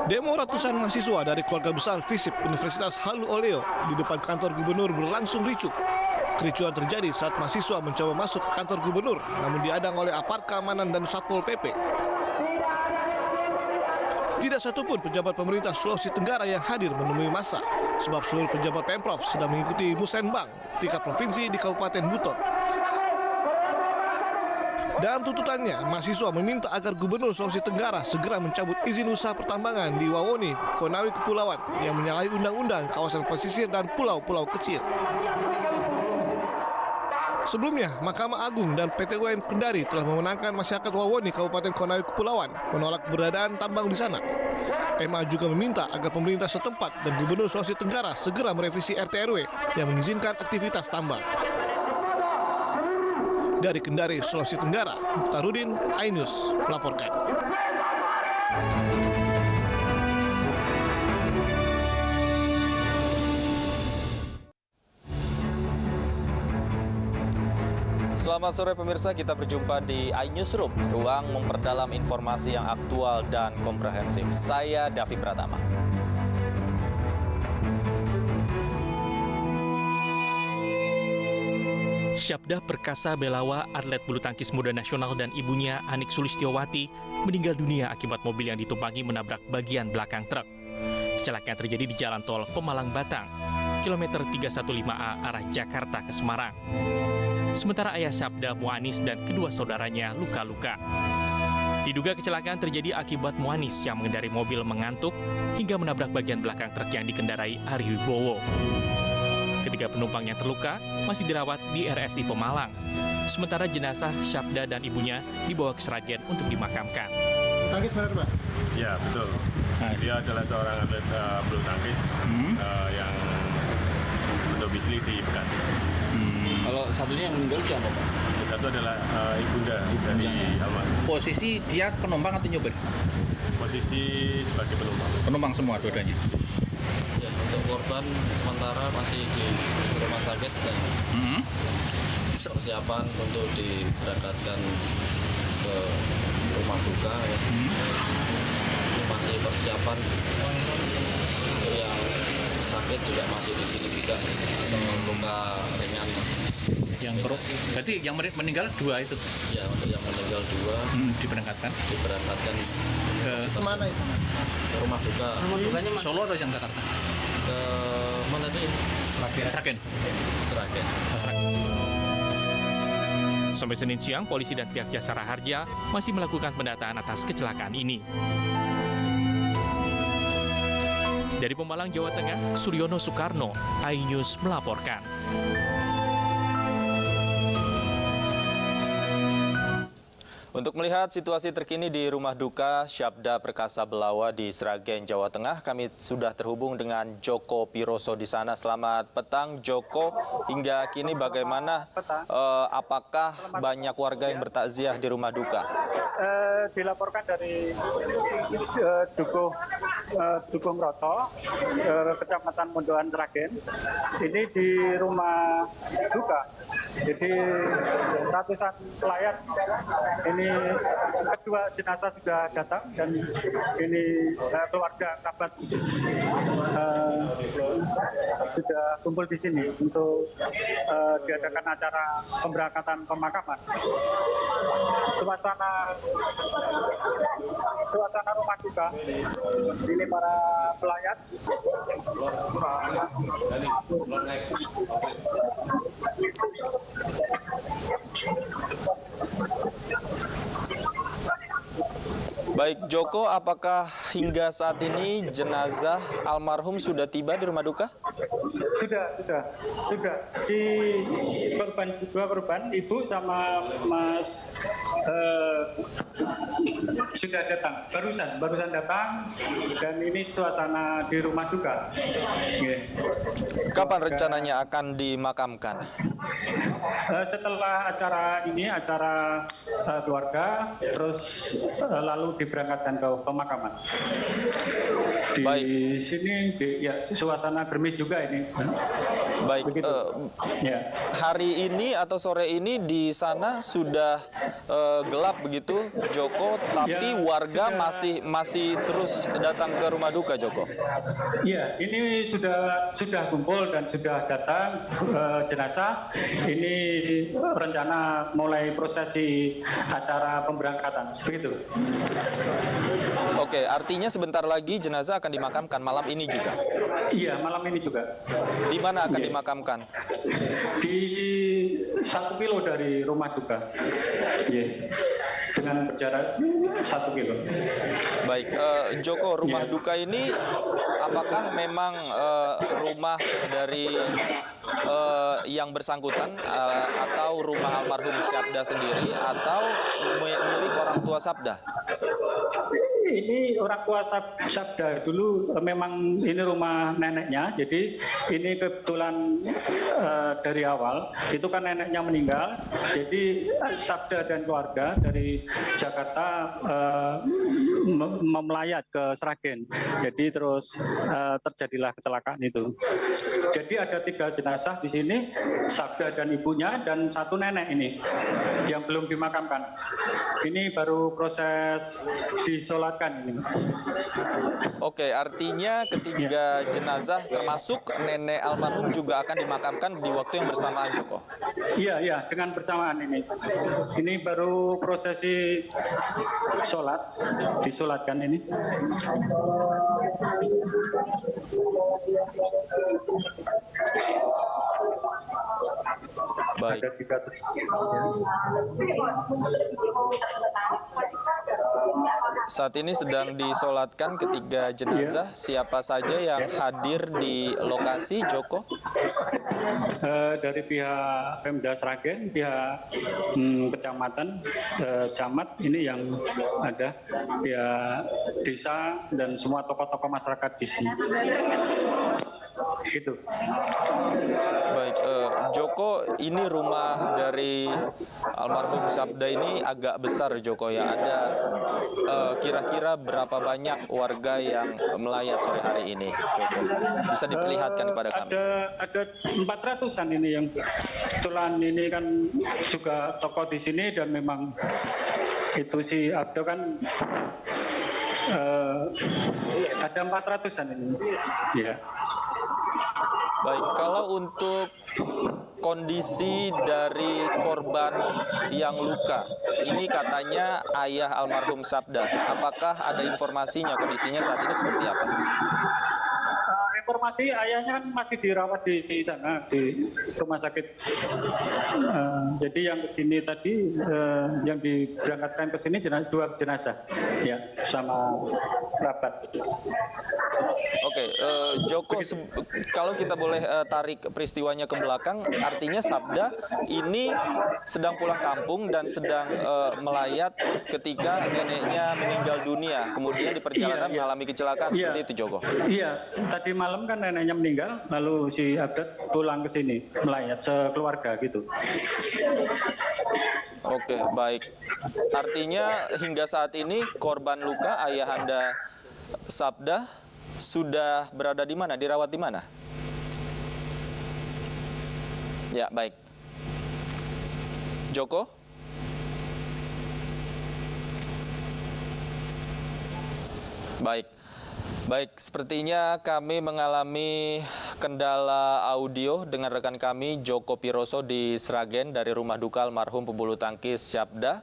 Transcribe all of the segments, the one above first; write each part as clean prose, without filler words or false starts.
Demo ratusan mahasiswa dari keluarga besar FISIP Universitas Halu Oleo di depan kantor gubernur berlangsung ricuh. Kericuhan terjadi saat mahasiswa mencoba masuk ke kantor gubernur, namun diadang oleh aparat keamanan dan Satpol PP. Tidak satupun pejabat pemerintah Sulawesi Tenggara yang hadir menemui massa, sebab seluruh pejabat Pemprov sedang mengikuti musrenbang tingkat provinsi di Kabupaten Buton. Dalam tuntutannya, mahasiswa meminta agar Gubernur Sulawesi Tenggara segera mencabut izin usaha pertambangan di Wawoni, Konawe Kepulauan yang menyalahi undang-undang kawasan pesisir dan pulau-pulau kecil. Sebelumnya, Mahkamah Agung dan PT UN Kendari telah memenangkan masyarakat Wawoni, Kabupaten Konawe Kepulauan menolak keberadaan tambang di sana. MA juga meminta agar pemerintah setempat dan Gubernur Sulawesi Tenggara segera merevisi RT/RW yang mengizinkan aktivitas tambang. Dari Kendari, Sulawesi Tenggara, Mukhtarudin, iNews melaporkan. Selamat sore pemirsa, kita berjumpa di iNewsroom, ruang memperdalam informasi yang aktual dan komprehensif. Saya Davi Pratama. Syabda Perkasa Belawa, atlet bulu tangkis muda nasional dan ibunya Anik Sulistiowati meninggal dunia akibat mobil yang ditumpangi menabrak bagian belakang truk. Kecelakaan terjadi di Jalan Tol Pemalang Batang, kilometer 315A arah Jakarta ke Semarang. Sementara ayah Syabda, Muanis, dan kedua saudaranya luka-luka. Diduga kecelakaan terjadi akibat Muanis yang mengendari mobil mengantuk hingga menabrak bagian belakang truk yang dikendarai Ari Wibowo. Ketiga penumpang yang terluka masih dirawat di RSI Pemalang. Sementara jenazah Syabda dan ibunya dibawa ke Sragen untuk dimakamkan. Bulu tangkis benar, Pak? Ya, betul. Dia adalah seorang atlet bulu tangkis yang berdomisili di Bekasi. Kalau satunya yang meninggal siapa, Pak? Yang satu adalah ibunda dari Alma. Posisi dia penumpang atau nyopir? Posisi sebagai penumpang. Penumpang semua dua-duanya. Ya, untuk korban sementara masih di rumah sakit dan persiapan untuk diberangkatkan ke rumah duka. Ya. Ini masih persiapan untuk yang sakit juga masih di sini juga luka ringan. Berarti yang meninggal dua itu? Ya, untuk yang meninggal dua diberangkatkan ke Kemana itu? ke rumah duka. Rumah dukanya Solo atau yang Jakarta? Ke mana tadi? Sragen. Sragen. Sampai Senin siang, polisi dan pihak Jasara Harja masih melakukan pendataan atas kecelakaan ini. Dari Pemalang, Jawa Tengah, Suryono Soekarno, iNews melaporkan. Untuk melihat situasi terkini di rumah duka Syabda Perkasa Belawa di Sragen, Jawa Tengah, kami sudah terhubung dengan Joko Piroso di sana. Selamat petang, Joko. Hingga kini bagaimana? Apakah banyak warga yang bertakziah di rumah duka? Dilaporkan dari Dukuh Roto, Kecamatan Mondoan, Sragen. Ini di rumah duka. Jadi ratusan pelayat ini kedua jenazah sudah datang dan ini keluarga kerabat sudah kumpul di sini untuk diadakan acara pemberangkatan pemakaman. Suasana rumah duka ini para pelayat Baik, Joko, apakah hingga saat ini jenazah almarhum sudah tiba di rumah duka? Sudah. Si dua korban, ibu sama Mas sudah datang, barusan datang, dan ini suasana di rumah duka. Kapan rencananya akan dimakamkan? Setelah acara keluarga, terus lalu diberangkatkan ke pemakaman. Di Baik. sini ya suasana gerimis juga ini. Baik, Begitu. Ya. hari ini atau sore ini di sana sudah gelap begitu, Joko, tapi Ya, warga sudah. masih terus datang ke rumah duka, Joko. Iya, ini sudah kumpul dan sudah datang jenazah. Ini rencana mulai prosesi acara pemberangkatan, seperti itu. Oke, artinya sebentar lagi jenazah akan dimakamkan malam ini juga. Iya, malam ini juga. Di mana akan dimakamkan? Di 1 kilo dari rumah duka. Iya. Dengan berjarak 1 kilo. Baik, Joko, rumah duka ini apakah memang rumah dari yang bersangkutan atau rumah almarhum Syabda sendiri atau milik orang tua Sabda? Ini orang tua Sabda dulu memang ini rumah neneknya, jadi ini kebetulan dari awal itu kan neneknya meninggal, jadi Sabda dan keluarga dari Jakarta memelayat ke Sragen, jadi terus terjadilah kecelakaan itu. Jadi ada 3 jenazah di sini, Sabda dan ibunya dan 1 nenek ini yang belum dimakamkan. Ini baru proses disolatkan ini. Oke, artinya ketiga jenazah termasuk nenek almarhum juga akan dimakamkan di waktu yang bersamaan, Joko. Iya, dengan bersamaan ini. Ini baru prosesi sholat, disolatkan ini. Baik. Ada 3. Saat ini sedang disolatkan ketiga jenazah. Siapa saja yang hadir di lokasi, Joko? Dari pihak Pemda Sragen, pihak kecamatan, camat ini yang ada, pihak desa dan semua tokoh-tokoh masyarakat di sini. Gitu. Baik, Joko, ini rumah dari almarhum Sabda ini agak besar, Joko, ya. Ada kira-kira berapa banyak warga yang melayat sore hari ini, Joko? Bisa diperlihatkan kepada kami. Ada 400-an ini yang kebetulan ini kan juga tokoh di sini dan memang itu si Abdo kan ada 400-an ini. Ya. Baik, kalau untuk kondisi dari korban yang luka, ini katanya ayah almarhum Sabda. Apakah ada informasinya kondisinya saat ini seperti apa? Informasi ayahnya kan masih dirawat di sana di rumah sakit. Jadi yang kesini tadi yang diberangkatkan ke sini 2 jenazah, ya, sama kerabat. Oke, Joko, kalau kita boleh tarik peristiwanya ke belakang, artinya Sabda ini sedang pulang kampung dan sedang melayat ketika neneknya meninggal dunia. Kemudian di perjalanan mengalami kecelakaan, seperti itu, Joko? Iya, tadi malam kan neneknya meninggal, lalu si Abdad pulang ke sini melayat sekeluarga gitu. Oke, baik. Artinya hingga saat ini korban luka ayahanda Sabda sudah berada di mana? Dirawat di mana? Ya, baik. Joko? Baik. Baik, sepertinya kami mengalami kendala audio dengan rekan kami Joko Piroso di Sragen dari rumah duka almarhum pebulu tangkis Syabda.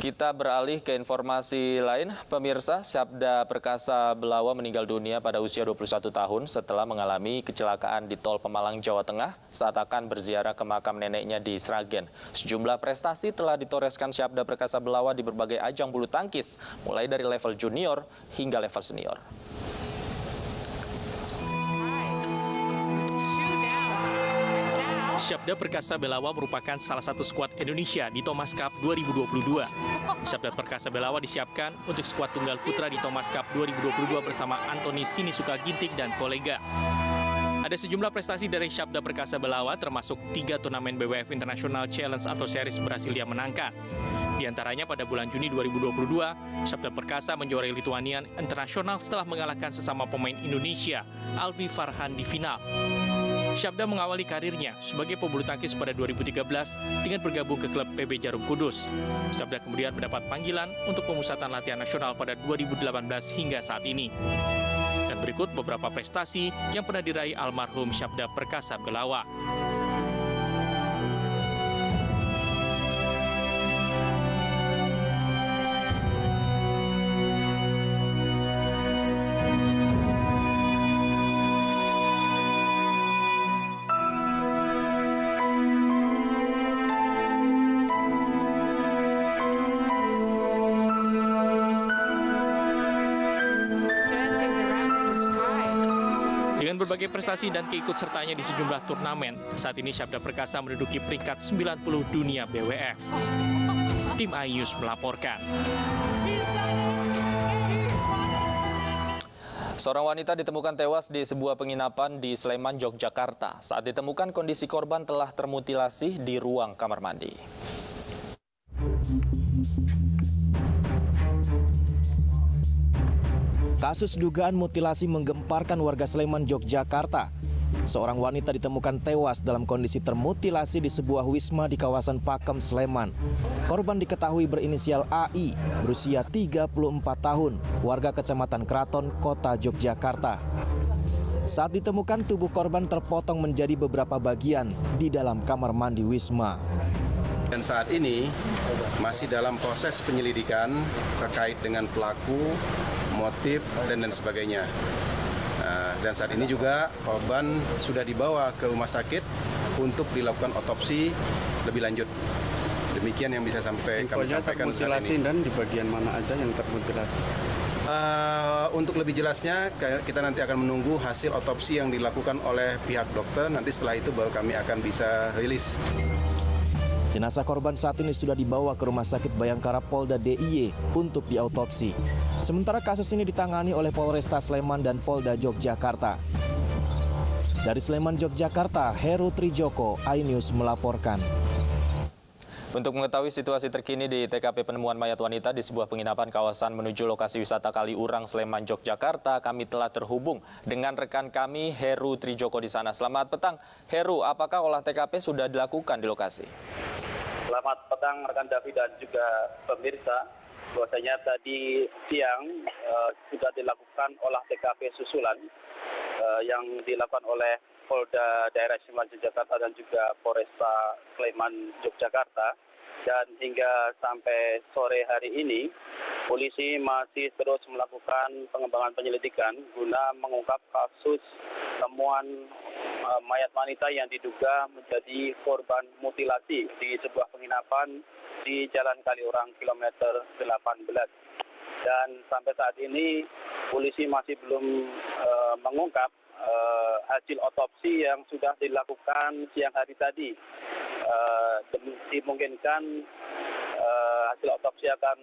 Kita beralih ke informasi lain. Pemirsa, Syabda Perkasa Belawa meninggal dunia pada usia 21 tahun setelah mengalami kecelakaan di Tol Pemalang, Jawa Tengah saat akan berziarah ke makam neneknya di Sragen. Sejumlah prestasi telah ditoreskan Syabda Perkasa Belawa di berbagai ajang bulu tangkis, mulai dari level junior hingga level senior. Syabda Perkasa Belawa merupakan salah satu skuad Indonesia di Thomas Cup 2022. Syabda Perkasa Belawa disiapkan untuk skuad tunggal putra di Thomas Cup 2022 bersama Antoni Sinisuka Ginting dan kolega. Ada sejumlah prestasi dari Syabda Perkasa Belawa termasuk 3 turnamen BWF International Challenge atau series berhasil dia menangkan. Di antaranya pada bulan Juni 2022, Syabda Perkasa menjuarai Lithuanian International setelah mengalahkan sesama pemain Indonesia, Alvi Farhan di final. Syabda mengawali karirnya sebagai pebulu tangkis pada 2013 dengan bergabung ke klub PB Jarum Kudus. Syabda kemudian mendapat panggilan untuk pemusatan latihan nasional pada 2018 hingga saat ini. Dan berikut beberapa prestasi yang pernah diraih almarhum Syabda Perkasa Belawa. Dengan berbagai prestasi dan keikutsertaannya di sejumlah turnamen, saat ini Syabda Perkasa menduduki peringkat 90 dunia BWF. Tim iNews melaporkan. Seorang wanita ditemukan tewas di sebuah penginapan di Sleman, Yogyakarta. Saat ditemukan, kondisi korban telah termutilasi di ruang kamar mandi. Kasus dugaan mutilasi menggemparkan warga Sleman, Yogyakarta. Seorang wanita ditemukan tewas dalam kondisi termutilasi di sebuah wisma di kawasan Pakem, Sleman. Korban diketahui berinisial AI, berusia 34 tahun, warga Kecamatan Kraton, Kota Yogyakarta. Saat ditemukan, tubuh korban terpotong menjadi beberapa bagian di dalam kamar mandi wisma. Dan saat ini masih dalam proses penyelidikan terkait dengan pelaku, motif, dan sebagainya. Dan saat ini juga korban sudah dibawa ke rumah sakit untuk dilakukan otopsi lebih lanjut. Demikian yang bisa kami sampaikan saat ini. Dan di bagian mana aja yang termutilasi? Untuk lebih jelasnya, kita nanti akan menunggu hasil otopsi yang dilakukan oleh pihak dokter. Nanti setelah itu baru kami akan bisa rilis. Jenazah korban saat ini sudah dibawa ke Rumah Sakit Bayangkara Polda DIY untuk diautopsi. Sementara kasus ini ditangani oleh Polresta Sleman dan Polda Yogyakarta. Dari Sleman, Yogyakarta, Heru Trijoko, iNews melaporkan. Untuk mengetahui situasi terkini di TKP penemuan mayat wanita di sebuah penginapan kawasan menuju lokasi wisata Kaliurang, Sleman, Yogyakarta, kami telah terhubung dengan rekan kami Heru Trijoko di sana. Selamat petang, Heru. Apakah olah TKP sudah dilakukan di lokasi? Selamat petang rekan Davi dan juga pemirsa. Bahwasanya tadi siang sudah dilakukan olah TKP susulan yang dilakukan oleh Polda Daerah Istimewa Yogyakarta dan juga Polresta Sleman, Yogyakarta. Dan hingga sampai sore hari ini, polisi masih terus melakukan pengembangan penyelidikan guna mengungkap kasus temuan mayat wanita yang diduga menjadi korban mutilasi di sebuah penginapan di Jalan Kaliurang kilometer 18. Dan sampai saat ini polisi masih belum mengungkap hasil otopsi yang sudah dilakukan siang hari tadi. Dimungkinkan hasil otopsi akan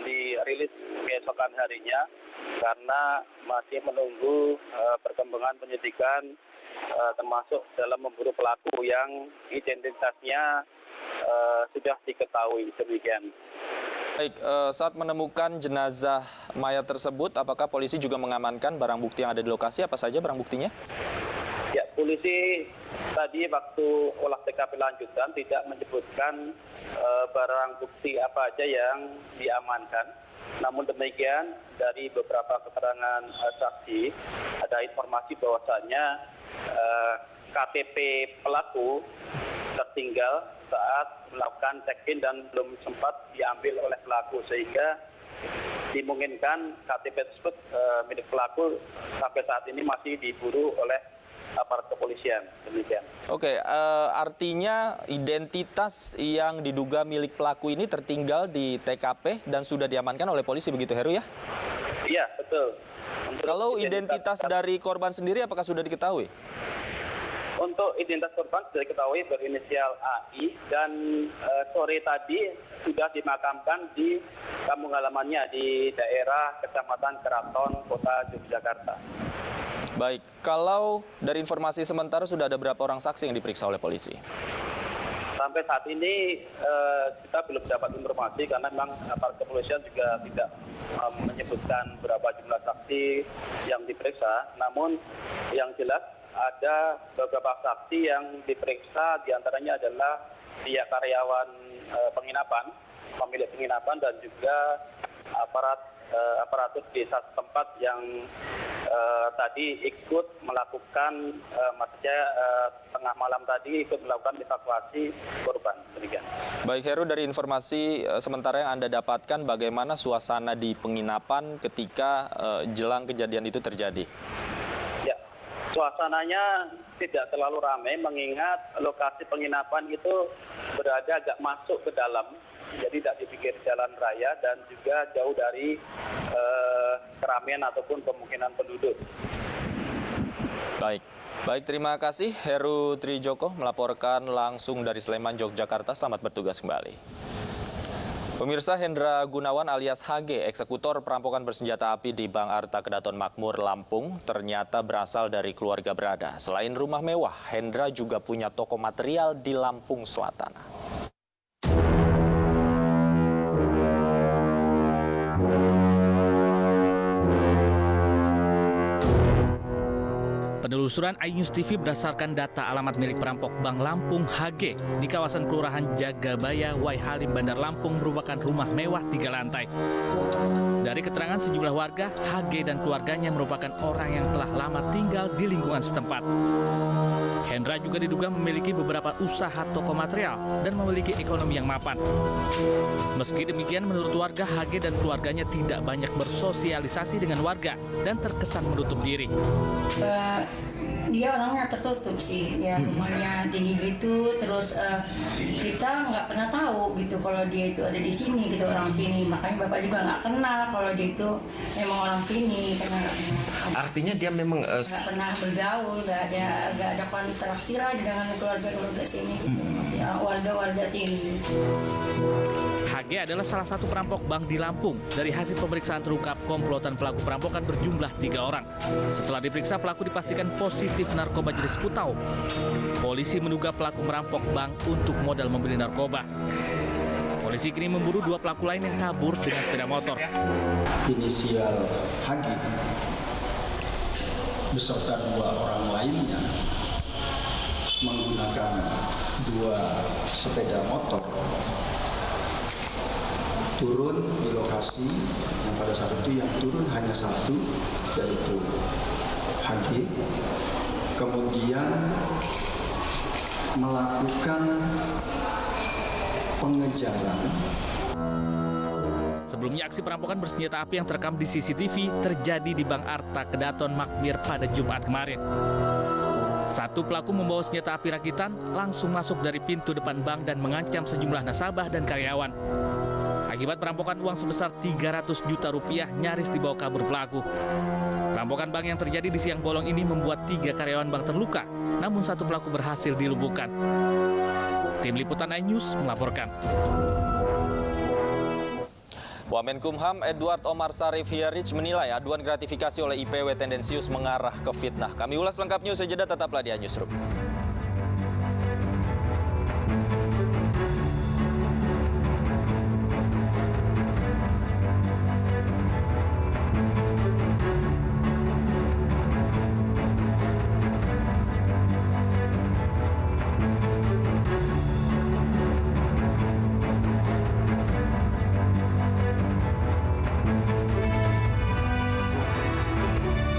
dirilis keesokan harinya karena masih menunggu perkembangan penyidikan termasuk dalam memburu pelaku yang identitasnya sudah diketahui. Demikian. Baik, saat menemukan jenazah mayat tersebut, apakah polisi juga mengamankan barang bukti yang ada di lokasi? Apa saja barang buktinya? Ya, polisi tadi waktu olah TKP lanjutan tidak menyebutkan barang bukti apa aja yang diamankan. Namun demikian, dari beberapa keterangan saksi, ada informasi bahwasannya KTP pelaku tertinggal saat melakukan check-in dan belum sempat diambil oleh pelaku, sehingga dimungkinkan KTP tersebut milik pelaku sampai saat ini masih diburu oleh aparat kepolisian. Demikian. Oke, artinya identitas yang diduga milik pelaku ini tertinggal di TKP dan sudah diamankan oleh polisi, begitu Heru ya? Iya, betul. Kalau identitas dari korban sendiri apakah sudah diketahui? Untuk identitas korban sudah diketahui berinisial AI dan sore tadi sudah dimakamkan di kampung halamannya di daerah Kecamatan Kraton, Kota Yogyakarta. Baik, kalau dari informasi sementara sudah ada berapa orang saksi yang diperiksa oleh polisi? Sampai saat ini kita belum dapat informasi karena memang aparat kepolisian juga tidak menyebutkan berapa jumlah saksi yang diperiksa. Namun yang jelas ada beberapa saksi yang diperiksa, diantaranya adalah pihak karyawan penginapan, pemilik penginapan, dan juga aparatur desa setempat yang tadi ikut melakukan, maksudnya tengah malam tadi ikut melakukan evakuasi korban. Demikian. Baik Heru, dari informasi sementara yang Anda dapatkan, bagaimana suasana di penginapan ketika jelang kejadian itu terjadi? Ya, suasananya tidak terlalu ramai mengingat lokasi penginapan itu berada agak masuk ke dalam. Jadi tidak di pinggir jalan raya dan juga jauh dari keramaian ataupun pemukiman penduduk. Baik, terima kasih Heru Trijoko melaporkan langsung dari Sleman, Yogyakarta. Selamat bertugas kembali. Pemirsa, Hendra Gunawan alias HG, eksekutor perampokan bersenjata api di Bank Arta Kedaton Makmur, Lampung, ternyata berasal dari keluarga berada. Selain rumah mewah, Hendra juga punya toko material di Lampung Selatan. Penelusuran iNews TV berdasarkan data alamat milik perampok Bank Lampung HG di kawasan Kelurahan Jagabaya, Waihalim, Bandar Lampung merupakan rumah mewah 3 lantai. Dari keterangan sejumlah warga, HG dan keluarganya merupakan orang yang telah lama tinggal di lingkungan setempat. Hendra juga diduga memiliki beberapa usaha toko material dan memiliki ekonomi yang mapan. Meski demikian, menurut warga, HG dan keluarganya tidak banyak bersosialisasi dengan warga dan terkesan menutup diri. Dia orangnya tertutup sih, ya rumahnya tinggi gitu, terus kita nggak pernah tahu gitu kalau dia itu ada di sini gitu, orang sini. Makanya bapak juga nggak kenal kalau dia itu memang orang sini, karena nggak kenal. Artinya dia memang nggak pernah bergaul, nggak ada kontraksi lagi dengan keluarga sini, gitu. Maksudnya warga sini. HG adalah salah satu perampok bank di Lampung. Dari hasil pemeriksaan terungkap komplotan pelaku perampokan berjumlah 3 orang. Setelah diperiksa, pelaku dipastikan positif narkoba jenis putau. Polisi menduga pelaku merampok bank untuk modal membeli narkoba. Polisi kini memburu 2 pelaku lain yang kabur dengan sepeda motor. Inisial HG beserta 2 orang lainnya menggunakan 2 sepeda motor turun di lokasi yang pada saat itu yang turun hanya 1, yaitu HG, kemudian melakukan pengejaran. Sebelumnya, aksi perampokan bersenjata api yang terekam di CCTV terjadi di Bank Arta Kedaton Makmur pada Jumat kemarin. Satu pelaku membawa senjata api rakitan langsung masuk dari pintu depan bank dan mengancam sejumlah nasabah dan karyawan. Akibat perampokan, uang sebesar 300 juta rupiah nyaris dibawa kabur pelaku. Perampokan bank yang terjadi di siang bolong ini membuat 3 karyawan bank terluka, namun 1 pelaku berhasil dilumpuhkan. Tim Liputan iNews melaporkan. Wamenkumham Edward Omar Sarif Hiarich menilai aduan gratifikasi oleh IPW tendensius mengarah ke fitnah. Kami ulas lengkapnya usai jeda, tetaplah di iNewsroom.